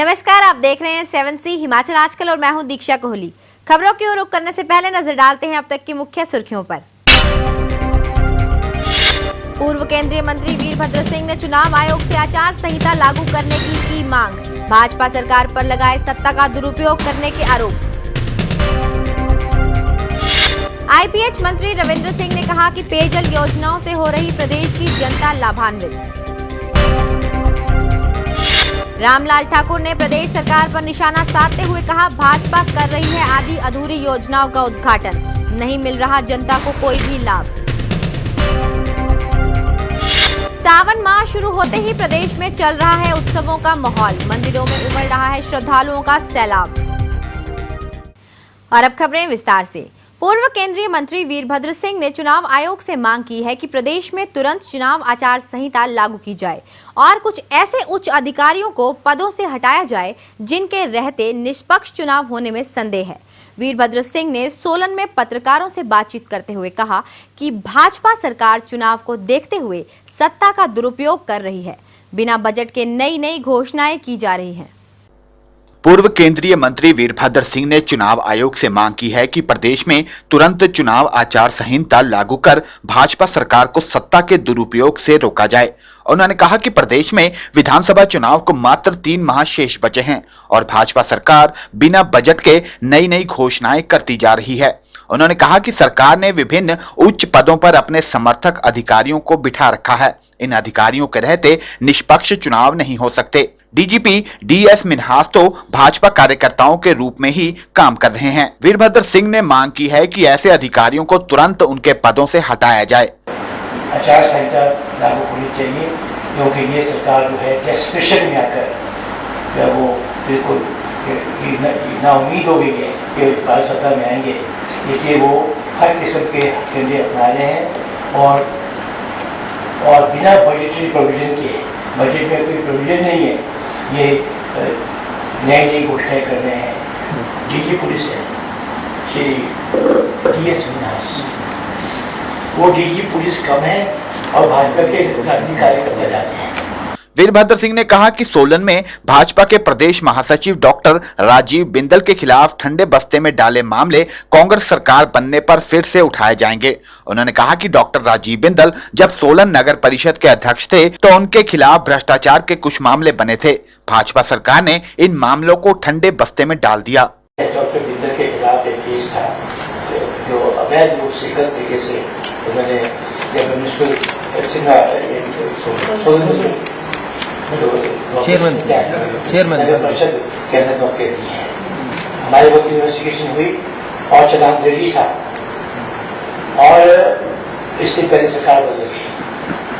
नमस्कार, आप देख रहे हैं 7C हिमाचल आजकल और मैं हूं दीक्षा कोहली। खबरों की ओर रुख करने से पहले नजर डालते हैं अब तक की मुख्य सुर्खियों पर। पूर्व केंद्रीय मंत्री वीरभद्र सिंह ने चुनाव आयोग से आचार संहिता लागू करने की मांग। भाजपा सरकार पर लगाए सत्ता का दुरुपयोग करने के आरोप। आईपीएच मंत्री रविंद्र सिंह ने कहा कि पेयजल योजनाओं से हो रही प्रदेश की जनता लाभान्वित। रामलाल ठाकुर ने प्रदेश सरकार पर निशाना साधते हुए कहा, भाजपा कर रही है आधी अधूरी योजनाओं का उद्घाटन, नहीं मिल रहा जनता को कोई भी लाभ। सावन माह शुरू होते ही प्रदेश में चल रहा है उत्सवों का माहौल, मंदिरों में उमड़ रहा है श्रद्धालुओं का सैलाब। और अब खबरें विस्तार से। पूर्व केंद्रीय मंत्री वीरभद्र सिंह ने चुनाव आयोग से मांग की है कि प्रदेश में तुरंत चुनाव आचार संहिता लागू की जाए और कुछ ऐसे उच्च अधिकारियों को पदों से हटाया जाए जिनके रहते निष्पक्ष चुनाव होने में संदेह है। वीरभद्र सिंह ने सोलन में पत्रकारों से बातचीत करते हुए कहा कि भाजपा सरकार चुनाव को देखते हुए सत्ता का दुरुपयोग कर रही है, बिना बजट के नई घोषणाएं की जा रही हैं। पूर्व केंद्रीय मंत्री वीरभद्र सिंह ने चुनाव आयोग से मांग की है कि प्रदेश में तुरंत चुनाव आचार संहिता लागू कर भाजपा सरकार को सत्ता के दुरुपयोग से रोका जाए। उन्होंने कहा कि प्रदेश में विधानसभा चुनाव को मात्र 3 माह शेष बचे हैं और भाजपा सरकार बिना बजट के नई घोषणाएं करती जा रही है। उन्होंने कहा कि सरकार ने विभिन्न उच्च पदों पर अपने समर्थक अधिकारियों को बिठा रखा है। इन अधिकारियों के रहते निष्पक्ष चुनाव नहीं हो सकते। डीजीपी डीएस मिन्हास तो भाजपा कार्यकर्ताओं के रूप में ही काम कर रहे हैं। वीरभद्र सिंह ने मांग की है कि ऐसे अधिकारियों को तुरंत उनके पदों से हटाया जाए। आचार संहिता लागू होनी चाहिए, क्योंकि ये सरकार जो है डेस्परेशन में आकर जब वो बिल्कुल ना उम्मीद हो गई है कि भारत सत्ता में आएंगे, इसलिए वो हर किस्म के हथकंडे अपना रहे हैं और बिना बजटरी प्रोविजन के, बजट में कोई प्रोविजन नहीं है, ये नई घोषणाएं कर रहे हैं। डीजी पुलिस है श्री डीएस मिन्हास, वो डीजी पुलिस कम है और भाजपा के कार्यकर्ता जाते हैं। वीरभद्र सिंह ने कहा कि सोलन में भाजपा के प्रदेश महासचिव डॉक्टर राजीव बिंदल के खिलाफ ठंडे बस्ते में डाले मामले कांग्रेस सरकार बनने पर फिर से उठाए जाएंगे। उन्होंने कहा कि डॉक्टर राजीव बिंदल जब सोलन नगर परिषद के अध्यक्ष थे तो उनके खिलाफ भ्रष्टाचार के कुछ मामले बने थे। भाजपा सरकार ने इन मामलों को ठंडे बस्ते में डाल दिया। डॉक्टर बिंदल के खिलाफ एक केस था जो अवैध रूप से गलत तरीके से उन्होंने चेयरमैन नगर परिषद के अंदर नौकरी दी है। हमारे वक्त इन्वेस्टिगेशन हुई और चलान रिलीज था और इससे पहले सरकार बदल गई।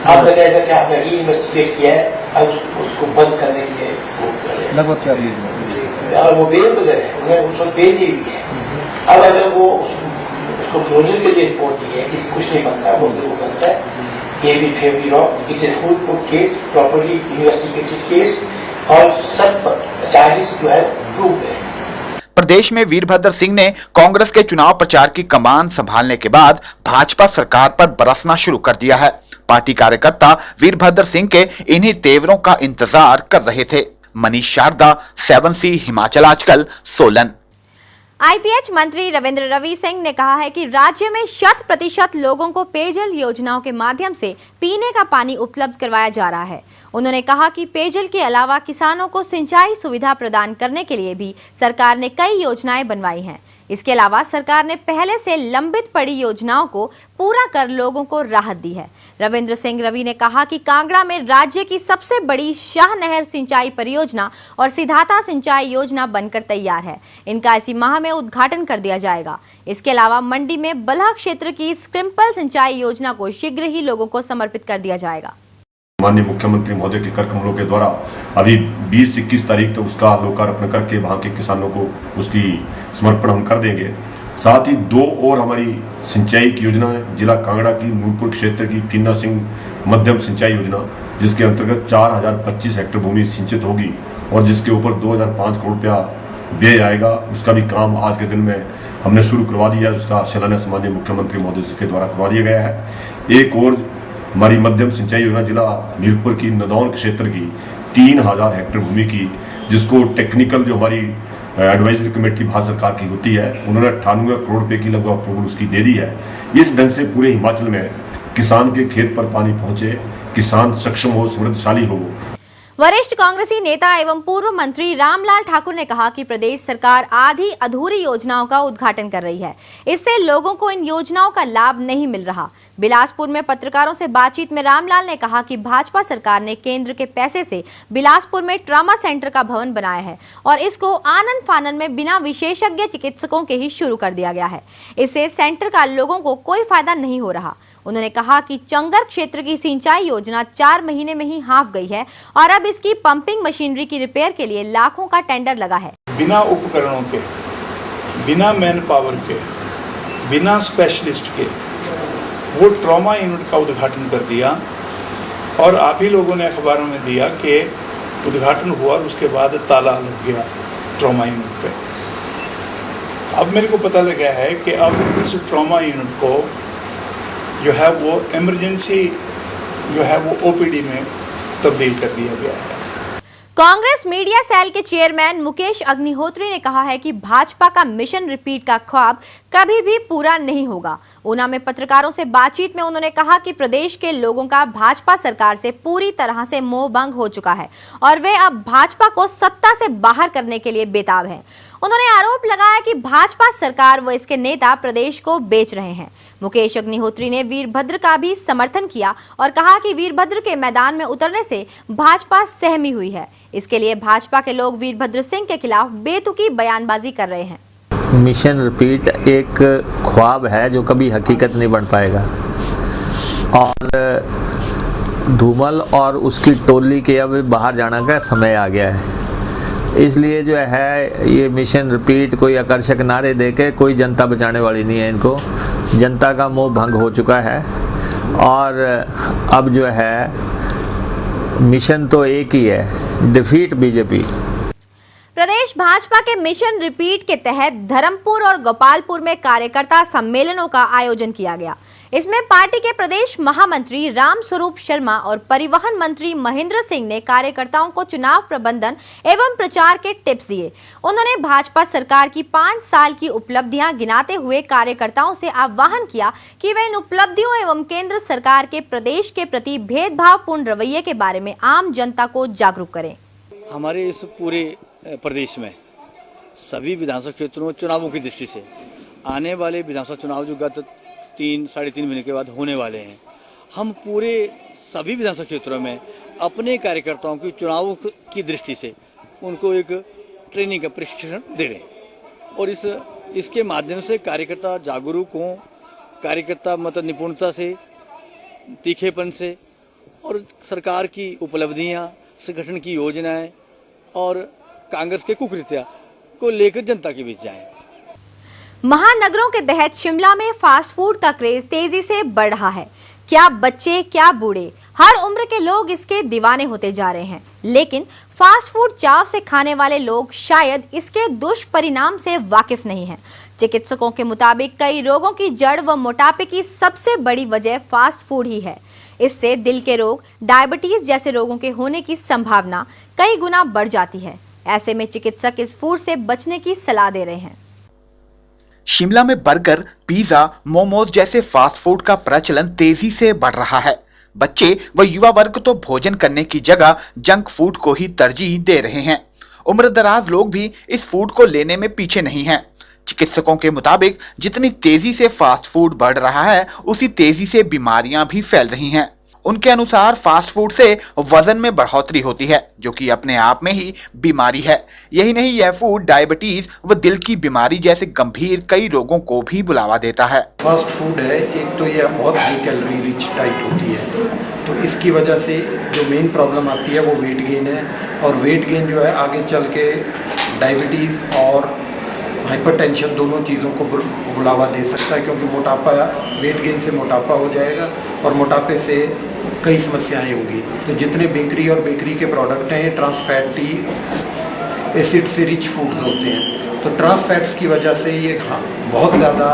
अब लगा ऐसा कि आपने री इन्वेस्टिगेट किया है, अब उसको बंद करने के लिए वो कर रहे हैं। लगभग 4 महीने और वो बेल बदल है, उन्हें उस वक्त बेल दी हुई है। अब अगर वो उसको क्लोजर के लिए रिपोर्ट दी है कि कुछ नहीं बनता, वो बनता है, ये भी फेवरी wrong. It is full court case, properly investigated case और सब चार्जेस जो है प्रूव है। प्रदेश में वीरभद्र सिंह ने कांग्रेस के चुनाव प्रचार की कमान संभालने के बाद भाजपा सरकार पर बरसना शुरू कर दिया है। पार्टी कार्यकर्ता वीरभद्र सिंह के इन्हीं तेवरों का इंतजार कर रहे थे। मनीष शारदा, 7C हिमाचल आजकल, सोलन। आईपीएच मंत्री रवि सिंह ने कहा है कि राज्य में 100% लोगों को पेयजल योजनाओं के माध्यम से पीने का पानी उपलब्ध करवाया जा रहा है। उन्होंने कहा कि पेयजल के अलावा किसानों को सिंचाई सुविधा प्रदान करने के लिए भी सरकार ने कई योजनाएं बनवाई हैं। इसके अलावा सरकार ने पहले से लंबित पड़ी योजनाओं को पूरा कर लोगों को राहत दी है। रवि ने कहा कि कांगड़ा में राज्य की सबसे बड़ी शाह नहर सिंचाई परियोजना और सिधाता सिंचाई योजना बनकर तैयार है। इनका इसी माह में उद्घाटन कर दिया जाएगा। इसके अलावा मंडी में बल्ह क्षेत्र की स्प्रिंकल सिंचाई योजना को शीघ्र ही लोगों को समर्पित कर दिया जाएगा। माननीय मुख्यमंत्री महोदय के कर कमलों के द्वारा अभी 20-21 तारीख तक उसका लोकार्पण करके वहाँ के किसानों को उसकी समर्पण हम कर देंगे। साथ ही 2 और हमारी सिंचाई की योजना है, जिला कांगड़ा की नूरपुर क्षेत्र की फीना सिंह मध्यम सिंचाई योजना, जिसके अंतर्गत 4025 हेक्टेयर भूमि सिंचित होगी और जिसके ऊपर 2005 करोड़ रुपया व्यय आएगा। उसका भी काम आज के दिन में हमने शुरू करवा दिया है। उसका शिलान्यास माननीय मुख्यमंत्री महोदय के द्वारा करवा दिया गया है। एक और हमारी मध्यम सिंचाई योजना जिला मीरपुर की नदौन क्षेत्र की 3000 हेक्टेयर भूमि की जिसको टेक्निकल जो हमारी एडवाइजरी कमेटी भारत सरकार की होती है, उन्होंने 98 करोड़ रुपए की लगभग अप्रूवल उसकी दे दी है। इस ढंग से पूरे हिमाचल में किसान के खेत पर पानी पहुंचे, किसान सक्षम हो, समृद्धशाली हो। वरिष्ठ कांग्रेसी नेता एवं पूर्व मंत्री रामलाल ठाकुर ने कहा कि प्रदेश सरकार आधी अधूरी योजनाओं का उद्घाटन कर रही है, इससे लोगों को इन योजनाओं का लाभ नहीं मिल रहा। बिलासपुर में पत्रकारों से बातचीत में रामलाल ने कहा कि भाजपा सरकार ने केंद्र के पैसे से बिलासपुर में ट्रॉमा सेंटर का भवन बनाया है और इसको आनन फानन में बिना विशेषज्ञ चिकित्सकों के ही शुरू कर दिया गया है। इससे सेंटर का लोगों को कोई फायदा नहीं हो रहा। उन्होंने कहा कि चंगर क्षेत्र की सिंचाई योजना 4 महीने में ही हाफ गई है और अब इसकी पंपिंग मशीनरी की रिपेयर के लिए लाखों का टेंडर लगा है। बिना उपकरणों के, बिना मैन पावर के, बिना स्पेशलिस्ट के वो ट्रॉमा यूनिट का उद्घाटन कर दिया और आप ही लोगों ने अखबारों में दिया कि उद्घाटन हुआ और उसके बाद ताला लग गया ट्रॉमा यूनिट पे। अब मेरे को पता लगा है कि अब इस ट्रॉमा यूनिट को जो है वो इमरजेंसी जो है वो ओपीडी में तब्दील कर दिया गया है। कांग्रेस मीडिया सेल के चेयरमैन मुकेश अग्निहोत्री ने कहा है कि भाजपा का मिशन रिपीट का ख्वाब कभी भी पूरा नहीं होगा। ऊना में पत्रकारों से बातचीत में उन्होंने कहा कि प्रदेश के लोगों का भाजपा सरकार से पूरी तरह से मोह भंग हो चुका है और वे अब भाजपा को सत्ता से बाहर करने के लिए बेताब हैं। उन्होंने आरोप लगाया कि भाजपा सरकार व इसके नेता प्रदेश को बेच रहे हैं। मुकेश अग्निहोत्री ने वीरभद्र का भी समर्थन किया और कहा कि वीरभद्र के मैदान में उतरने से भाजपा सहमी हुई है। इसके लिए भाजपा के लोग वीरभद्र सिंह के खिलाफ बेतुकी बयानबाजी कर रहे हैं। मिशन रिपीट एक ख्वाब है जो कभी हकीकत नहीं बन पाएगा और धूमल और उसकी टोली के अब बाहर जाने का समय आ गया है। इसलिए जो है ये मिशन रिपीट कोई आकर्षक नारे देके कोई जनता बचाने वाली नहीं है। इनको जनता का मोह भंग हो चुका है और अब जो है मिशन तो एक ही है, डिफीट बीजेपी। प्रदेश भाजपा के मिशन रिपीट के तहत धर्मपुर और गोपालपुर में कार्यकर्ता सम्मेलनों का आयोजन किया गया। इसमें पार्टी के प्रदेश महामंत्री रामस्वरूप शर्मा और परिवहन मंत्री महेंद्र सिंह ने कार्यकर्ताओं को चुनाव प्रबंधन एवं प्रचार के टिप्स दिए। उन्होंने भाजपा सरकार की 5 साल की उपलब्धियां गिनाते हुए कार्यकर्ताओं से आह्वान किया कि वे इन उपलब्धियों एवं केंद्र सरकार के प्रदेश के प्रति भेदभावपूर्ण रवैये के बारे में आम जनता को जागरूक करें। हमारे इस पूरे प्रदेश में सभी विधानसभा क्षेत्रों में चुनावों की दृष्टि से आने वाले विधानसभा चुनाव जो गत 3-3.5 महीने के बाद होने वाले हैं, हम पूरे सभी विधानसभा क्षेत्रों में अपने कार्यकर्ताओं की चुनावों की दृष्टि से उनको एक ट्रेनिंग का प्रशिक्षण दे रहे हैं और इसके माध्यम से कार्यकर्ता जागरूक हों, कार्यकर्ता मतलब निपुणता से, तीखेपन से और सरकार की उपलब्धियां, संगठन की योजनाएं और कांग्रेस के कुकृत्य को लेकर जनता के बीच जाएं। महानगरों के तहत शिमला में फास्ट फूड का क्रेज तेजी से बढ़ रहा है। क्या बच्चे, क्या बूढ़े, हर उम्र के लोग इसके दीवाने होते जा रहे हैं। लेकिन फास्ट फूड चाव से खाने वाले लोग शायद इसके दुष्परिणाम से वाकिफ नहीं हैं। चिकित्सकों के मुताबिक कई रोगों की जड़ व मोटापे की सबसे बड़ी वजह फास्ट फूड ही है। इससे दिल के रोग, डायबिटीज जैसे रोगों के होने की संभावना कई गुना बढ़ जाती है। ऐसे में चिकित्सक इस फूड से बचने की सलाह दे रहे हैं। शिमला में बर्गर, पिज्जा, मोमोज जैसे फास्ट फूड का प्रचलन तेजी से बढ़ रहा है। बच्चे व युवा वर्ग तो भोजन करने की जगह जंक फूड को ही तरजीह दे रहे हैं। उम्रदराज लोग भी इस फूड को लेने में पीछे नहीं हैं। चिकित्सकों के मुताबिक जितनी तेजी से फास्ट फूड बढ़ रहा है, उसी तेजी से बीमारियां भी फैल रही हैं। उनके अनुसार फास्ट फूड से वजन में बढ़ोतरी होती है, जो कि अपने आप में ही बीमारी है। यही नहीं, यह फूड डायबिटीज व दिल की बीमारी जैसे गंभीर कई रोगों को भी बुलावा देता है। फास्ट फूड है, एक तो यह बहुत हाई कैलोरी रिच डाइट होती है, तो इसकी वजह से जो मेन प्रॉब्लम आती है वो वेट गेन है और वेट गेन जो है आगे चल के डायबिटीज़ और हाइपरटेंशन दोनों चीज़ों को बुलावा दे सकता है, क्योंकि मोटापा, वेट गेन से मोटापा हो जाएगा और मोटापे से कई समस्याएं होगी। तो जितने बेकरी और बेकरी के प्रोडक्ट हैं, ट्रांस फैटी एसिड से रिच फूड होते हैं, तो ट्रांस फैट्स की वजह से ये बहुत ज़्यादा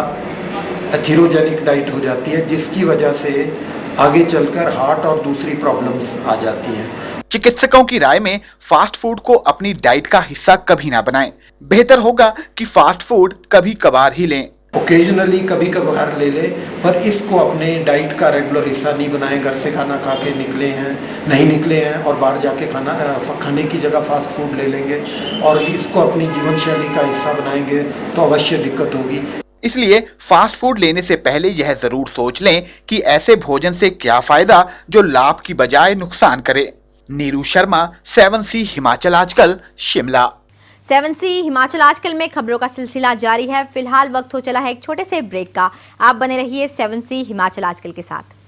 एथेरोजेनिक डाइट हो जाती है, जिसकी वजह से आगे चलकर हार्ट और दूसरी प्रॉब्लम्स आ जाती हैं। चिकित्सकों की राय में फास्ट फूड को अपनी डाइट का हिस्सा कभी ना बनाएं। बेहतर होगा कि फास्ट फूड कभी कभार ही लें। ओकेजनली कभी कभार ले ले, पर इसको अपने डाइट का रेगुलर हिस्सा नहीं बनाएं। घर से खाना खा के नहीं निकले हैं और बाहर जाके खाने की जगह फास्ट फूड ले लेंगे और इसको अपनी जीवन शैली का हिस्सा बनाएंगे तो अवश्य दिक्कत होगी। इसलिए फास्ट फूड लेने से पहले यह जरूर सोच लें कि ऐसे भोजन से क्या फायदा जो लाभ की बजाय नुकसान करे। नीरू शर्मा, 7C हिमाचल आजकल, शिमला। 7C हिमाचल आजकल में खबरों का सिलसिला जारी है। फिलहाल वक्त हो चला है एक छोटे से ब्रेक का। आप बने रहिए 7C हिमाचल आजकल के साथ।